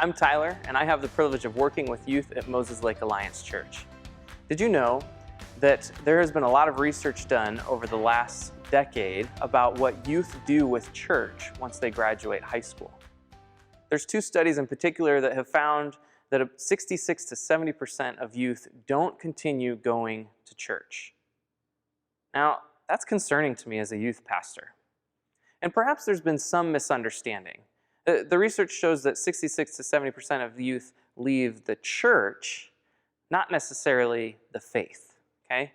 I'm Tyler, and I have the privilege of working with youth at Moses Lake Alliance Church. Did you know that there has been a lot of research done over the last decade about what youth do with church once they graduate high school? There's two studies in particular that have found that 66 to 70% of youth don't continue going to church. Now, that's concerning to me as a youth pastor. And perhaps there's been some misunderstanding. The research shows that 66 to 70% of the youth leave the church, not necessarily the faith, okay?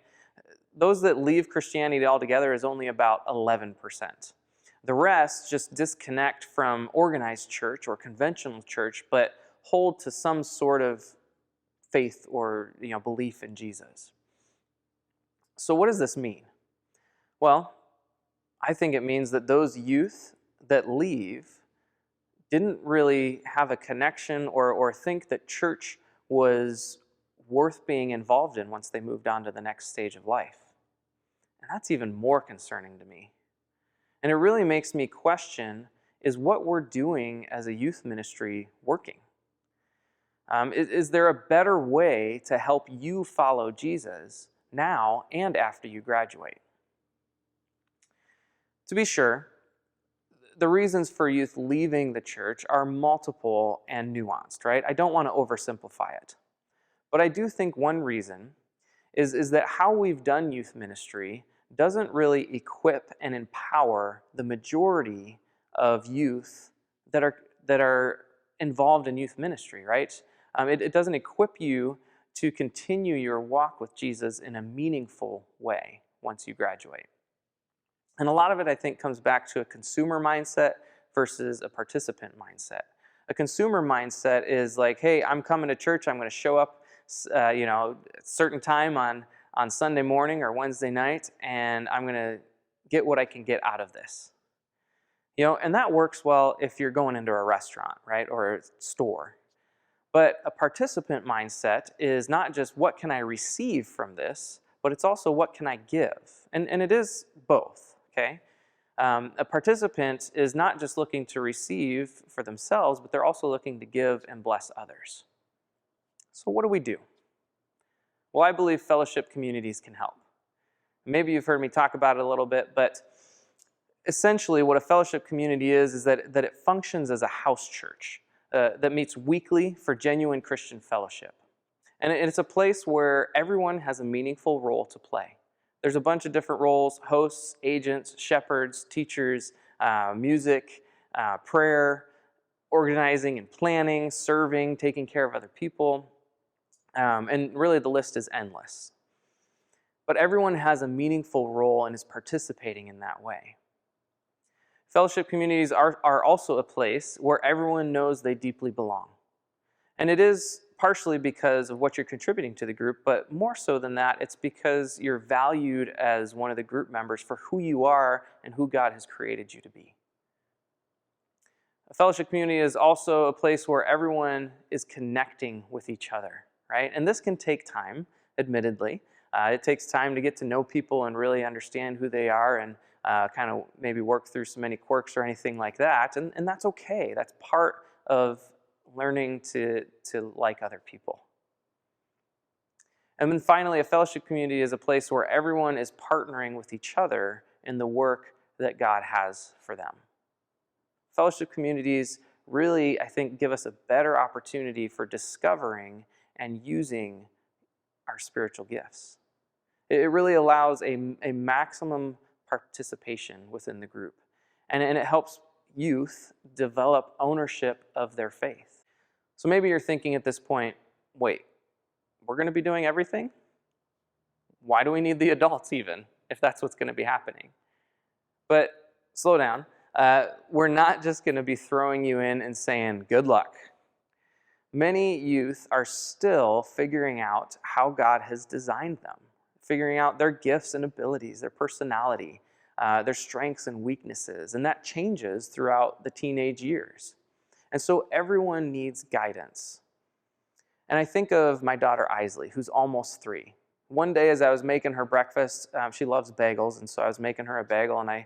Those that leave Christianity altogether is only about 11%. The rest just disconnect from organized church or conventional church, but hold to some sort of faith or belief in Jesus. So what does this mean? Well, I think it means that those youth that leave didn't really have a connection or think that church was worth being involved in once they moved on to the next stage of life. And that's even more concerning to me. And it really makes me question, is what we're doing as a youth ministry working? Is there a better way to help you follow Jesus now and after you graduate? To be sure, the reasons for youth leaving the church are multiple and nuanced, right? I don't want to oversimplify it. But I do think one reason is that how we've done youth ministry doesn't really equip and empower the majority of youth that are involved in youth ministry, right? It doesn't equip you to continue your walk with Jesus in a meaningful way once you graduate. And a lot of it, I think, comes back to a consumer mindset versus a participant mindset. A consumer mindset is like, hey, I'm coming to church, I'm going to show up at a certain time on Sunday morning or Wednesday night, and I'm going to get what I can get out of this. And that works well if you're going into a restaurant, right, or a store. But a participant mindset is not just what can I receive from this, but it's also what can I give. And it is both. Okay, a participant is not just looking to receive for themselves, but they're also looking to give and bless others. So what do we do? Well, I believe fellowship communities can help. Maybe you've heard me talk about it a little bit, but essentially what a fellowship community is that it functions as a house church that meets weekly for genuine Christian fellowship. And it's a place where everyone has a meaningful role to play. There's a bunch of different roles: hosts, agents, shepherds, teachers, music, prayer, organizing and planning, serving, taking care of other people. And really the list is endless. But everyone has a meaningful role and is participating in that way. Fellowship communities are also a place where everyone knows they deeply belong. And it is partially because of what you're contributing to the group, but more so than that, it's because you're valued as one of the group members for who you are and who God has created you to be. A fellowship community is also a place where everyone is connecting with each other, right? And this can take time, admittedly. It takes time to get to know people and really understand who they are and kind of maybe work through so many quirks or anything like that. And that's okay. That's part of learning to like other people. And then finally, a fellowship community is a place where everyone is partnering with each other in the work that God has for them. Fellowship communities really, I think, give us a better opportunity for discovering and using our spiritual gifts. It really allows a maximum participation within the group. And it helps youth develop ownership of their faith. So maybe you're thinking at this point, wait, we're going to be doing everything? Why do we need the adults even, if that's what's going to be happening? But slow down. We're not just going to be throwing you in and saying, good luck. Many youth are still figuring out how God has designed them, figuring out their gifts and abilities, their personality, their strengths and weaknesses, and that changes throughout the teenage years. And so everyone needs guidance. And I think of my daughter Isley, who's almost 3. One day as I was making her breakfast, she loves bagels, and so I was making her a bagel, and I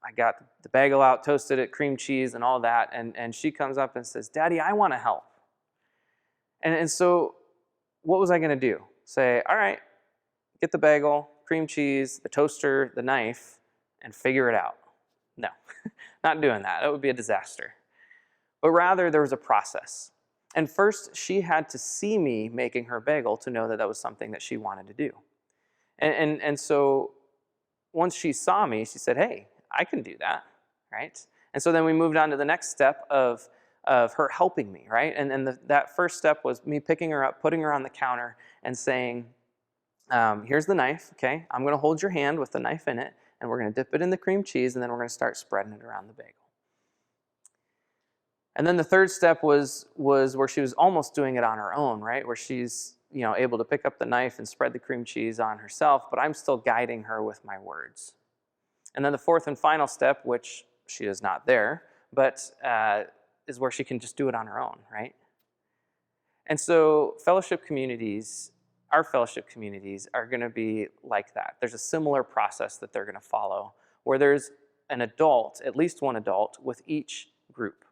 I got the bagel out, toasted it, cream cheese and all that. And she comes up and says, Daddy, I want to help. And so what was I going to do? Say, all right, get the bagel, cream cheese, the toaster, the knife, and figure it out. No, not doing that. That would be a disaster. But rather, there was a process. And first, she had to see me making her bagel to know that that was something that she wanted to do. And so once she saw me, she said, hey, I can do that, right? And so then we moved on to the next step of her helping me, right? And that first step was me picking her up, putting her on the counter, and saying, here's the knife, okay? I'm going to hold your hand with the knife in it, and we're going to dip it in the cream cheese, and then we're going to start spreading it around the bagel. And then the third step was where she was almost doing it on her own, right? Where she's able to pick up the knife and spread the cream cheese on herself, but I'm still guiding her with my words. And then the fourth and final step, which she is not there, but is where she can just do it on her own, right? And so fellowship communities, our fellowship communities are going to be like that. There's a similar process that they're going to follow, where there's an adult, at least one adult, with each group.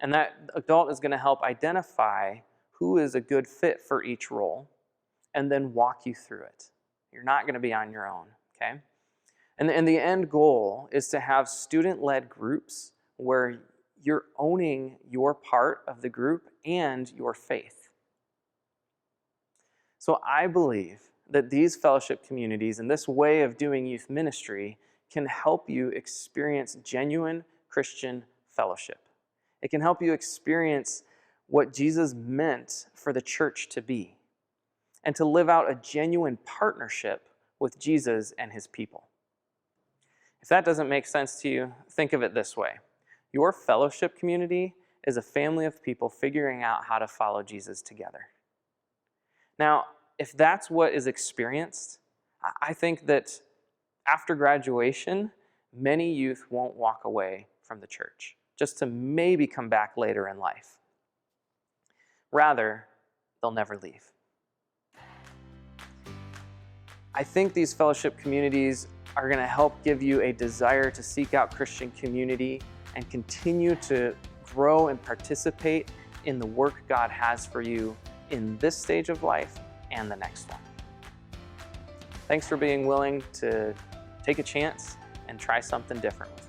And that adult is going to help identify who is a good fit for each role and then walk you through it. You're not going to be on your own, okay? And the end goal is to have student-led groups where you're owning your part of the group and your faith. So I believe that these fellowship communities and this way of doing youth ministry can help you experience genuine Christian fellowship. It can help you experience what Jesus meant for the church to be and to live out a genuine partnership with Jesus and his people. If that doesn't make sense to you, think of it this way. Your fellowship community is a family of people figuring out how to follow Jesus together. Now, if that's what is experienced, I think that after graduation, many youth won't walk away from the church, just to maybe come back later in life. Rather, they'll never leave. I think these fellowship communities are going to help give you a desire to seek out Christian community and continue to grow and participate in the work God has for you in this stage of life and the next one. Thanks for being willing to take a chance and try something different with me.